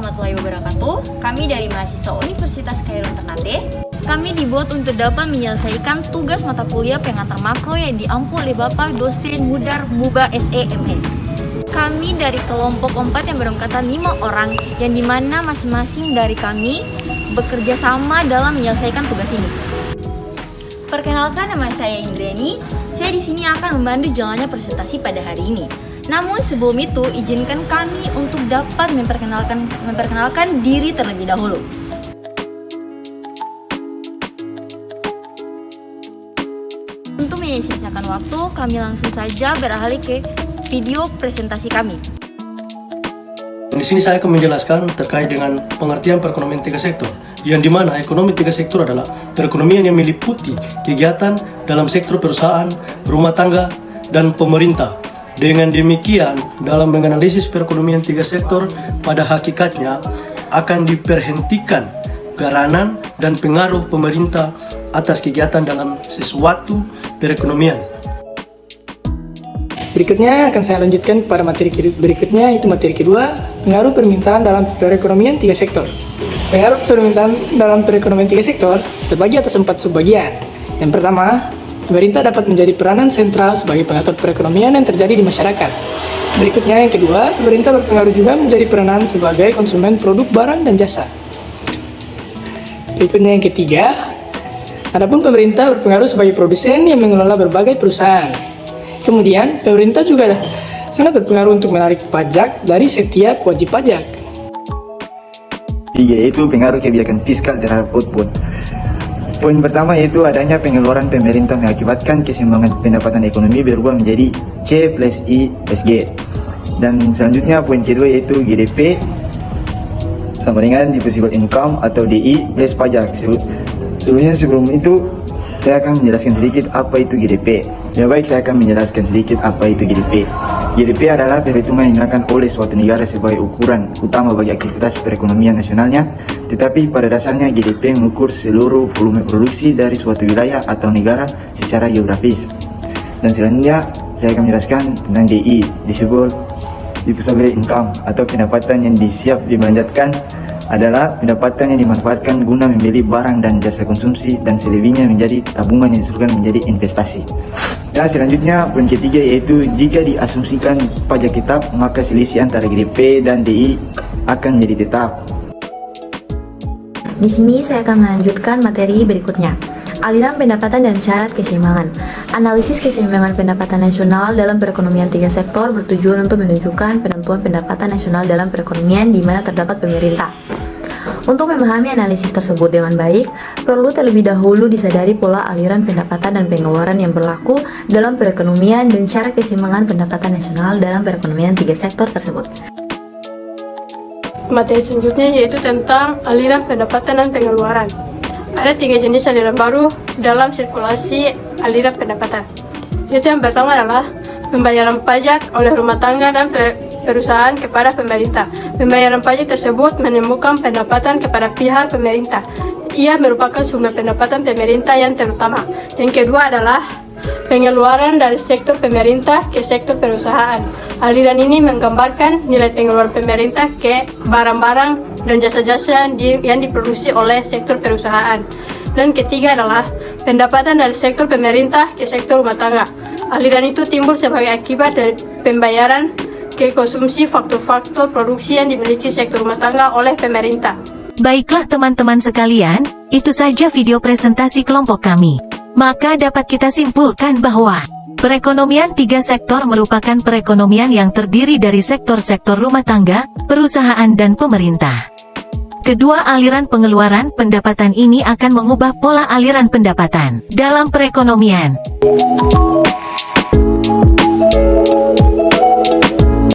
warahmatullahi wabarakatuh. Kami dari mahasiswa Universitas Khairul Ternate. Kami dibuat untuk dapat menyelesaikan tugas mata kuliah pengantar makro yang diampu oleh Bapak dosen Mudar Muba SEME. Kami dari kelompok 4 yang berangkatan 5 orang, yang dimana masing-masing dari kami bekerja sama dalam menyelesaikan tugas ini. Perkenalkan, nama saya Indrani. Saya di sini akan membantu jalannya presentasi pada hari ini. Namun sebelum itu, izinkan kami untuk dapat memperkenalkan diri terlebih dahulu. Untuk menyisihkan waktu, kami langsung saja beralih ke video presentasi kami. Di sini saya akan menjelaskan terkait dengan pengertian perekonomian 3 sektor, yang dimana ekonomi 3 sektor adalah perekonomian yang meliputi kegiatan dalam sektor perusahaan, rumah tangga, dan pemerintah. Dengan demikian, dalam menganalisis perekonomian 3 sektor, pada hakikatnya akan diperhentikan peranan dan pengaruh pemerintah atas kegiatan dalam sesuatu perekonomian. Berikutnya akan saya lanjutkan pada materi berikutnya, itu materi kedua, pengaruh permintaan dalam perekonomian 3 sektor. Pengaruh permintaan dalam perekonomian 3 sektor terbagi atas 4 subbagian. Yang pertama, pemerintah dapat menjadi peranan sentral sebagai pengatur perekonomian yang terjadi di masyarakat. Berikutnya yang kedua, pemerintah berpengaruh juga menjadi peranan sebagai konsumen produk barang dan jasa. Berikutnya yang ketiga, adapun pemerintah berpengaruh sebagai produsen yang mengelola berbagai perusahaan. Kemudian, pemerintah juga sangat berpengaruh untuk menarik pajak dari setiap wajib pajak. Yaitu pengaruh kebijakan fiskal terhadap output. Poin pertama yaitu adanya pengeluaran pemerintah mengakibatkan keseimbangan pendapatan ekonomi berubah menjadi C plus I plus G. Dan selanjutnya poin kedua yaitu GDP sama dengan disposable income atau DI plus pajak. Sebelum itu saya akan menjelaskan sedikit apa itu GDP. Ya baik, saya akan menjelaskan sedikit apa itu GDP. GDP adalah perhitungan yang digunakan oleh suatu negara sebagai ukuran utama bagi aktivitas perekonomian nasionalnya. Tetapi pada dasarnya GDP mengukur seluruh volume produksi dari suatu wilayah atau negara secara geografis. Dan selanjutnya saya akan menjelaskan tentang DI, disposable income atau pendapatan yang disiap dibelanjakan, adalah pendapatan yang dimanfaatkan guna membeli barang dan jasa konsumsi, dan selebihnya menjadi tabungan yang disalurkan menjadi investasi. Dan selanjutnya poin ketiga yaitu jika diasumsikan pajak tetap, maka selisih antara GDP dan DI akan menjadi tetap. Di sini saya akan melanjutkan materi berikutnya. Aliran pendapatan dan syarat keseimbangan. Analisis keseimbangan pendapatan nasional dalam perekonomian 3 sektor bertujuan untuk menunjukkan penentuan pendapatan nasional dalam perekonomian di mana terdapat pemerintah. Untuk memahami analisis tersebut dengan baik, perlu terlebih dahulu disadari pola aliran pendapatan dan pengeluaran yang berlaku dalam perekonomian dan syarat keseimbangan pendapatan nasional dalam perekonomian 3 sektor tersebut. Materi selanjutnya yaitu tentang aliran pendapatan dan pengeluaran. Ada 3 jenis aliran baru dalam sirkulasi aliran pendapatan. Yaitu yang pertama adalah pembayaran pajak oleh rumah tangga dan perusahaan kepada pemerintah. Pembayaran pajak tersebut menemukan pendapatan kepada pihak pemerintah. Ia merupakan sumber pendapatan pemerintah yang terutama. Yang kedua adalah pengeluaran dari sektor pemerintah ke sektor perusahaan. Aliran ini menggambarkan nilai pengeluaran pemerintah ke barang-barang dan jasa-jasa yang diproduksi oleh sektor perusahaan. Dan ketiga adalah pendapatan dari sektor pemerintah ke sektor rumah tangga. Aliran itu timbul sebagai akibat dari pembayaran ke konsumsi faktor-faktor produksi yang dimiliki sektor rumah tangga oleh pemerintah. Baiklah teman-teman sekalian, itu saja video presentasi kelompok kami. Maka dapat kita simpulkan bahwa perekonomian 3 sektor merupakan perekonomian yang terdiri dari sektor-sektor rumah tangga, perusahaan dan pemerintah. Kedua aliran pengeluaran pendapatan ini akan mengubah pola aliran pendapatan dalam perekonomian.